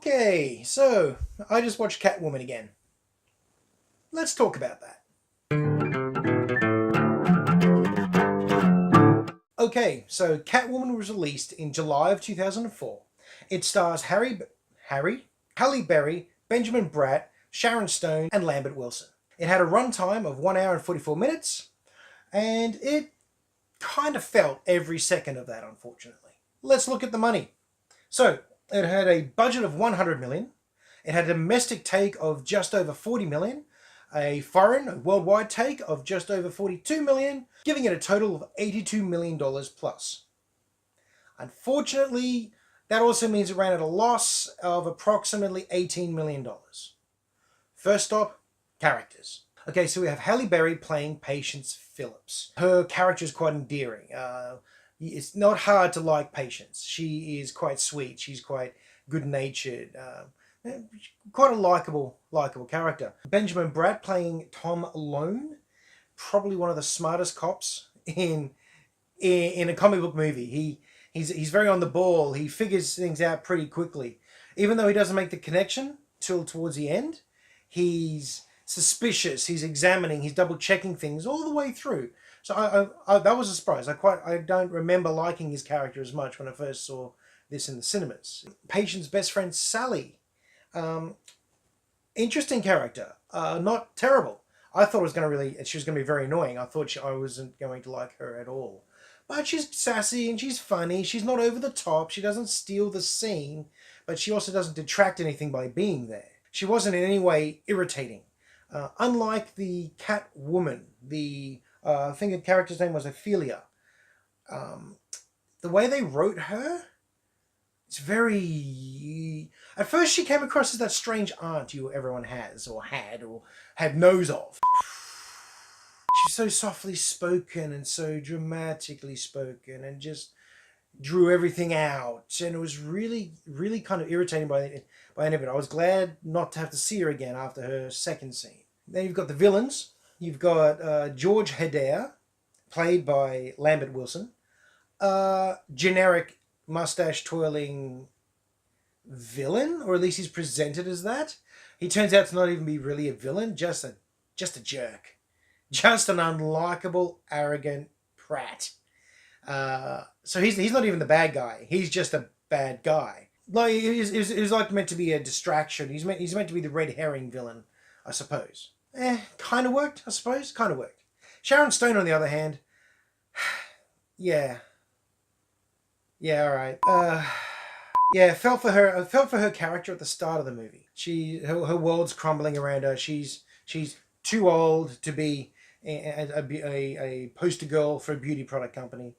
Okay, so I just watched Catwoman again. Let's talk about that. Okay, so Catwoman was released in July of 2004. It stars Halle Berry, Benjamin Bratt, Sharon Stone, and Lambert Wilson. It had a runtime of 1 hour and 44 minutes, and it kind of felt every second of that, unfortunately. Let's look at the money. So, it had a budget of 100 million. It had a domestic take of just over 40 million, a worldwide take of just over 42 million, giving it a total of $82 million plus. Unfortunately, that also means it ran at a loss of approximately $18 million. First stop, characters. Okay, so we have Halle Berry playing Patience Phillips. Her character is quite endearing. It's not hard to like Patience. She is quite sweet. She's quite good-natured. Quite a likable character. Benjamin Bratt playing Tom Lone, probably one of the smartest cops in a comic book movie. He's very on the ball. He figures things out pretty quickly. Even though he doesn't make the connection till towards the end, he's suspicious. He's examining. He's double checking things all the way through. So I that was a surprise. I don't remember liking his character as much when I first saw this in the cinemas. Patient's best friend Sally. Interesting character, not terrible. I thought she was going to be very annoying. I thought I wasn't going to like her at all. But she's sassy and she's funny. She's not over the top. She doesn't steal the scene, but she also doesn't detract anything by being there. She wasn't in any way irritating. Unlike the Catwoman, I think the character's name was Ophelia. The way they wrote her, it's very... At first she came across as that strange aunt everyone has, or had knows of. She's so softly spoken and so dramatically spoken and just drew everything out. And it was really, really kind of irritating by the end of it. I was glad not to have to see her again after her second scene. Then you've got the villains. You've got George Hedaya, played by Lambert Wilson. Generic mustache twirling villain, or at least he's presented as that. He turns out to not even be really a villain, just a jerk, just an unlikable, arrogant prat. So he's not even the bad guy. He's just a bad guy. Like it was like meant to be a distraction. He's meant to be the red herring villain, I suppose. Kind of worked, I suppose. Kind of worked. Sharon Stone, on the other hand, yeah, all right. Yeah, felt for her character at the start of the movie. Her world's crumbling around her. She's too old to be a poster girl for a beauty product company.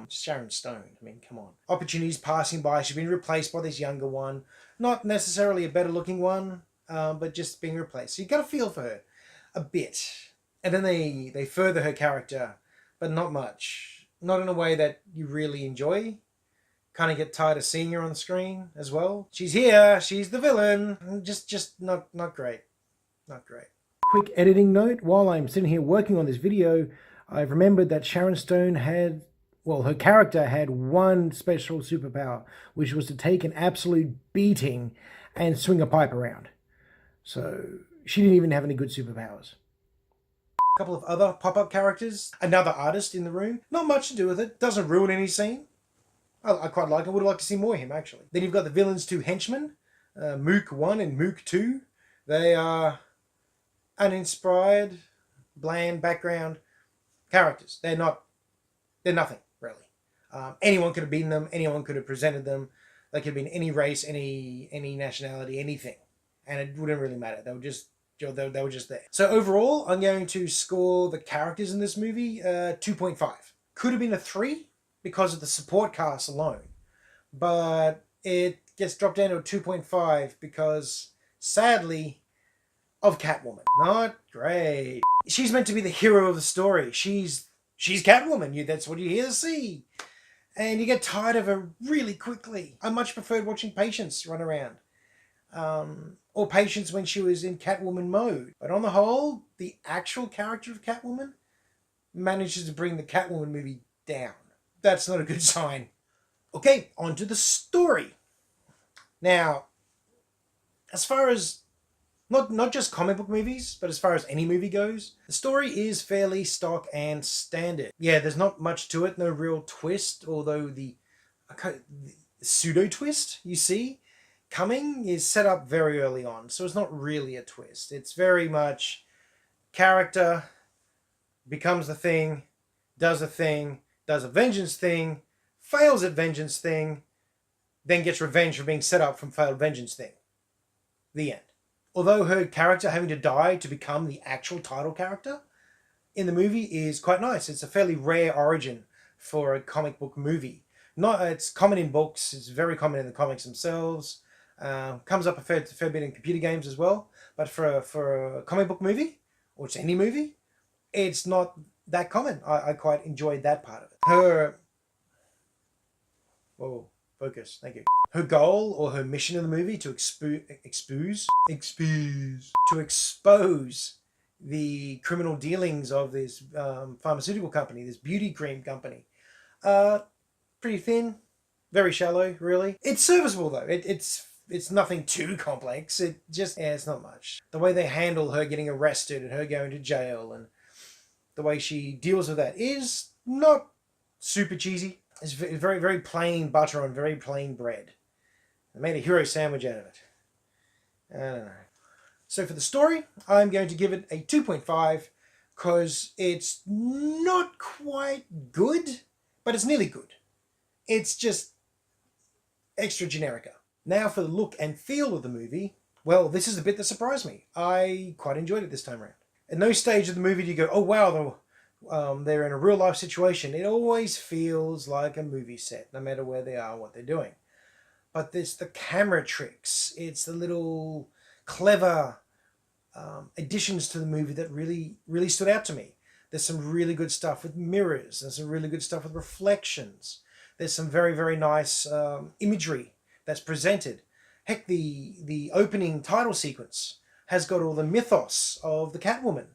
Sharon Stone, I mean, come on. Opportunities passing by. She's been replaced by this younger one. Not necessarily a better looking one, but just being replaced. So you got to feel for her a bit. And then they further her character, but not much. Not in a way that you really enjoy. Kind of get tired of seeing her on the screen as well. She's here, she's the villain. Just not great. Not great. Quick editing note, while I'm sitting here working on this video, I've remembered that Sharon Stone her character had one special superpower, which was to take an absolute beating and swing a pipe around. So she didn't even have any good superpowers. A couple of other pop-up characters. Another artist in the room. Not much to do with it. Doesn't ruin any scene. I quite like it. Would have liked to see more of him, actually. Then you've got the villain's two henchmen, Mook 1 and Mook 2. They are uninspired, bland background characters. They're nothing, really. Anyone could have beaten them. Anyone could have presented them. They could have been any race, any nationality, anything. And it wouldn't really matter. They were just there. So overall, I'm going to score the characters in this movie 2.5. Could have been a 3. Because of the support cast alone. But it gets dropped down to a 2.5 because, sadly, of Catwoman. Not great. She's meant to be the hero of the story. She's Catwoman. That's what you hear to see. And you get tired of her really quickly. I much preferred watching Patience run around. Or Patience when she was in Catwoman mode. But on the whole, the actual character of Catwoman manages to bring the Catwoman movie down. That's not a good sign. Okay, on to the story. Now, As far as not just comic book movies, but as far as any movie goes, the story is fairly stock and standard. Yeah, there's not much to it, no real twist, although the pseudo twist you see coming is set up very early on, so it's not really a twist. It's very much character becomes the thing, does a vengeance thing, fails at vengeance thing, then gets revenge for being set up from failed vengeance thing. The end. Although her character having to die to become the actual title character in the movie is quite nice. It's a fairly rare origin for a comic book movie. It's common in books. It's very common in the comics themselves. Comes up a fair bit in computer games as well. But for a comic book movie, or just any movie, it's not that common. I quite enjoyed that part of it. Focus. Thank you. Her goal or her mission in the movie to expose the criminal dealings of this pharmaceutical company, this beauty cream company. Pretty thin, very shallow, really. It's serviceable though. It's nothing too complex. It's not much. The way they handle her getting arrested and her going to jail and the way she deals with that is not super cheesy. It's very, very plain butter on very plain bread. I made a hero sandwich out of it. I don't know. So for the story, I'm going to give it a 2.5 because it's not quite good, but it's nearly good. It's just extra generica. Now for the look and feel of the movie, well, this is the bit that surprised me. I quite enjoyed it this time around. At no stage of the movie do you go, oh wow, they're in a real life situation. It always feels like a movie set, no matter where they are, what they're doing. But there's the camera tricks. It's the little clever additions to the movie that really, really stood out to me. There's some really good stuff with mirrors. There's some really good stuff with reflections. There's some very, very nice imagery that's presented. Heck, the opening title sequence has got all the mythos of the Catwoman.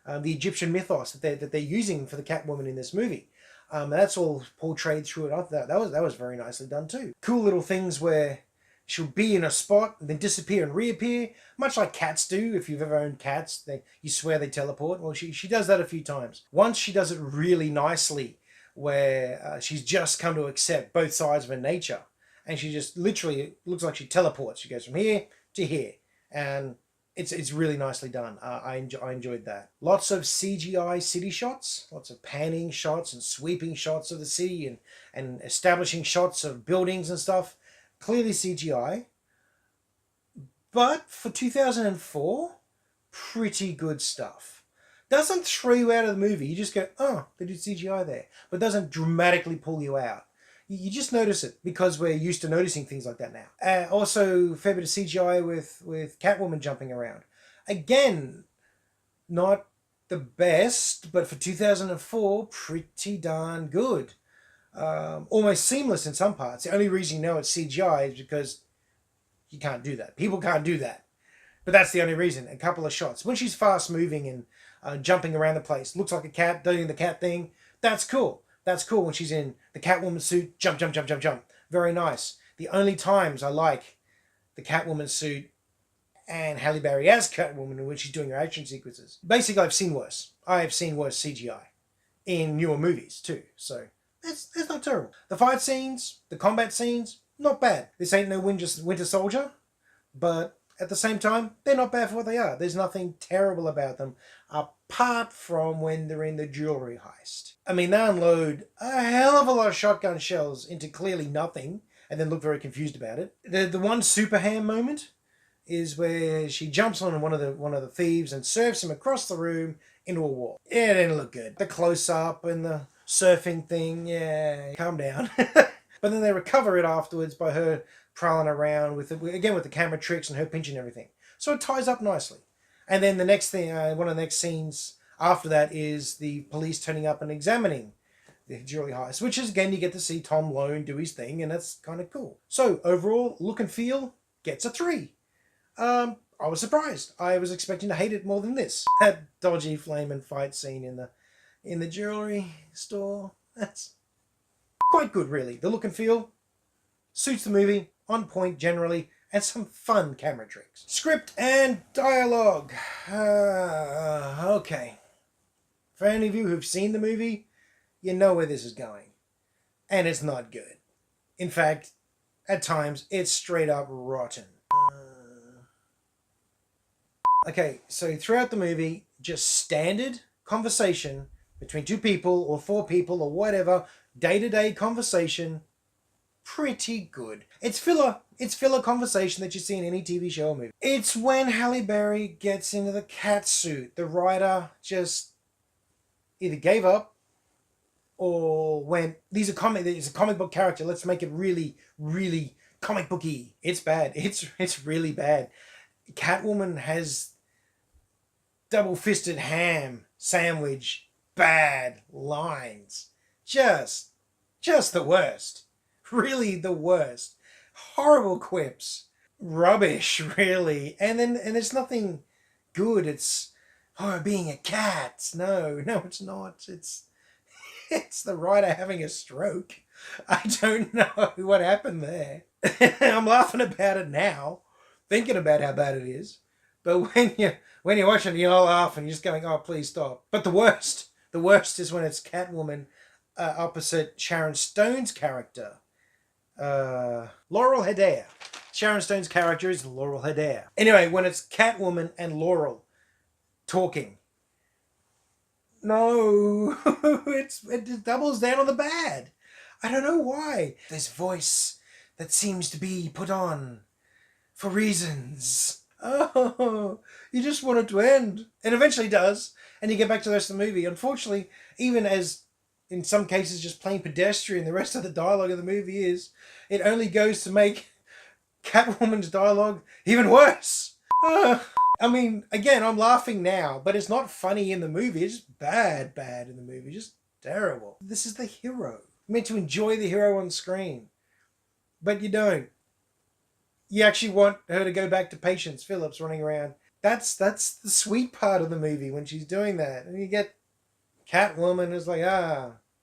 The Egyptian mythos that they're using for the Catwoman in this movie. That's all portrayed through it. That was very nicely done too. Cool little things where she'll be in a spot and then disappear and reappear, much like cats do. If you've ever owned cats, you swear they teleport. Well, she does that a few times. Once she does it really nicely, where she's just come to accept both sides of her nature, and she just literally looks like she teleports. She goes from here to here, and it's really nicely done. I enjoyed that. Lots of CGI city shots, lots of panning shots and sweeping shots of the city and establishing shots of buildings and stuff. Clearly CGI. But for 2004, pretty good stuff. Doesn't throw you out of the movie. You just go, oh, they did CGI there. But doesn't dramatically pull you out. You just notice it because we're used to noticing things like that now. Also, a fair bit of CGI with Catwoman jumping around. Again, not the best, but for 2004, pretty darn good. Almost seamless in some parts. The only reason you know it's CGI is because you can't do that. People can't do that. But that's the only reason. A couple of shots. When she's fast moving and jumping around the place, looks like a cat doing the cat thing, that's cool. That's cool when she's in the Catwoman suit. Jump, jump, jump, jump, jump. Very nice. The only times I like the Catwoman suit and Halle Berry as Catwoman when she's doing her action sequences. Basically, I've seen worse. I have seen worse CGI in newer movies too. So it's not terrible. The fight scenes, the combat scenes, not bad. This ain't no Winter Soldier, but at the same time, they're not bad for what they are. There's nothing terrible about them apart from when they're in the jewelry heist. I mean, they unload a hell of a lot of shotgun shells into clearly nothing and then look very confused about it. The one super ham moment is where she jumps on one of the thieves and serves him across the room into a wall. Yeah, it didn't look good. The close-up and the surfing thing, yeah, calm down. But then they recover it afterwards by her prowling around with the camera tricks and her pinching everything. So it ties up nicely. And then the next thing, one of the next scenes after that is the police turning up and examining the jewelry heist, which is, again, you get to see Tom Lone do his thing, and that's kind of cool. So overall, look and feel gets a 3. I was surprised. I was expecting to hate it more than this. That dodgy flame and fight scene in the jewelry store, that's quite good, really. The look and feel suits the movie, on point generally, and some fun camera tricks. Script and dialogue. Okay. For any of you who've seen the movie, you know where this is going. And it's not good. In fact, at times, it's straight up rotten. Okay, so throughout the movie, just standard conversation between two people or four people or whatever, day-to-day conversation, pretty good. It's filler. It's filler conversation that you see in any TV show or movie. It's when Halle Berry gets into the cat suit. The writer just either gave up or went, it's a comic book character. Let's make it really, really comic booky. It's bad. It's really bad. Catwoman has double-fisted ham sandwich bad lines. Just the worst. Really the worst. Horrible quips. Rubbish, really. And it's nothing good. It's being a cat. No, it's not. It's the writer having a stroke. I don't know what happened there. I'm laughing about it now, thinking about how bad it is. But when you're watching it, you're all laughing. You're just going, oh, please stop. But the worst is when it's Catwoman opposite Sharon Stone's character, Laurel Hedaya. Sharon Stone's character is Laurel Hedaya. Anyway, when it's Catwoman and Laurel talking, no, it doubles down on the bad. I don't know why. This voice that seems to be put on for reasons. Oh, you just want it to end. It eventually does, and you get back to the rest of the movie. Unfortunately, even as in some cases just plain pedestrian the rest of the dialogue of the movie is, it only goes to make Catwoman's dialogue even worse. I mean, again, I'm laughing now, but it's not funny in the movie. It's just bad in the movie. Just terrible. This is the hero. You're meant to enjoy the hero on screen, but you don't. You actually want her to go back to Patience Phillips running around. That's the sweet part of the movie when she's doing that. And you get Catwoman who's like,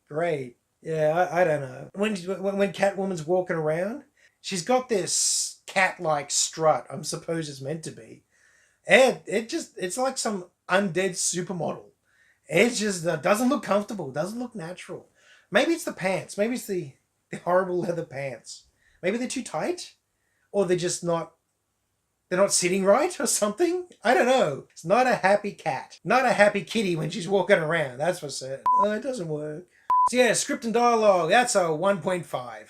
great. Yeah, I don't know. When Catwoman's walking around, she's got this cat-like strut, I'm supposed it's meant to be. And it's like some undead supermodel. It just doesn't look comfortable, doesn't look natural. Maybe it's the pants. Maybe it's the horrible leather pants. Maybe they're too tight. Or they're not sitting right or something. I don't know. It's not a happy cat. Not a happy kitty when she's walking around. That's for certain. It doesn't work. So yeah, script and dialogue. That's a 1.5.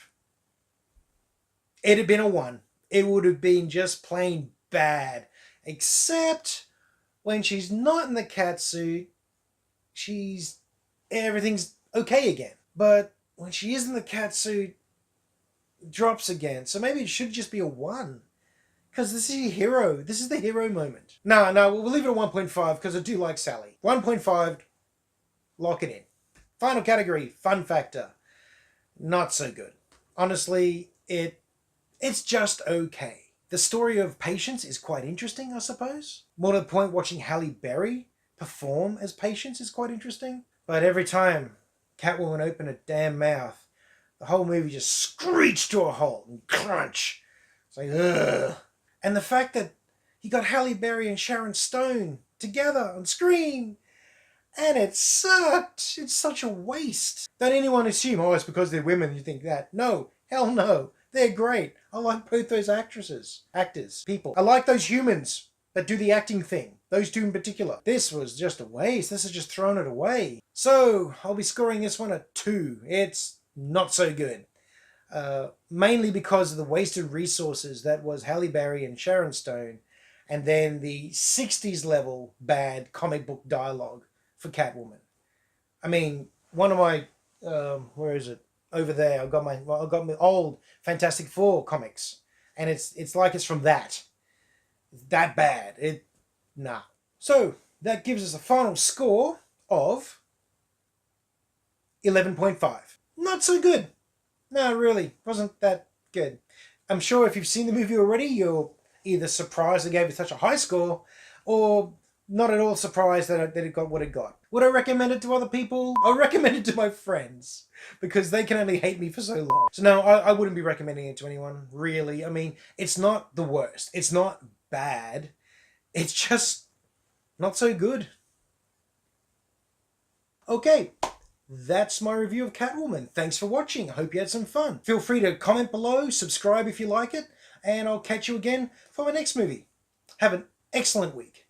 It'd have been a 1. It would have been just plain bad. Except when she's not in the cat suit, everything's okay again. But when she is in the cat suit, drops again. So maybe it should just be a 1. Because this is your hero. This is the hero moment. No, we'll leave it at 1.5 because I do like Sally. 1.5, lock it in. Final category, fun factor. Not so good. Honestly, it's just okay. The story of Patience is quite interesting, I suppose. More to the point, watching Halle Berry perform as Patience is quite interesting. But every time Catwoman opened her damn mouth, the whole movie just screeched to a halt and crunch. It's like, ugh. And the fact that you got Halle Berry and Sharon Stone together on screen, and it sucked. It's such a waste. Don't anyone assume, it's because they're women, you think that. No, hell no. They're great. I like both those actors, people. I like those humans that do the acting thing. Those two in particular. This was just a waste. This is just throwing it away. So, I'll be scoring this one a 2. It's not so good. Mainly because of the wasted resources that was Halle Berry and Sharon Stone, and then the 60s level bad comic book dialogue for Catwoman. I mean, one of my where is it? Over there. I've got my old Fantastic Four comics, and it's like it's from that. It's that bad. Nah. So that gives us a final score of 11.5. Not so good. No, really, wasn't that good. I'm sure if you've seen the movie already, you're either surprised they gave it such a high score, or not at all surprised that it got what it got. Would I recommend it to other people? I would recommend it to my friends, because they can only hate me for so long. So no, I wouldn't be recommending it to anyone, really. I mean, it's not the worst. It's not bad. It's just not so good. Okay, that's my review of Catwoman. Thanks for watching. I hope you had some fun. Feel free to comment below, subscribe if you like it, and I'll catch you again for my next movie. Have an excellent week.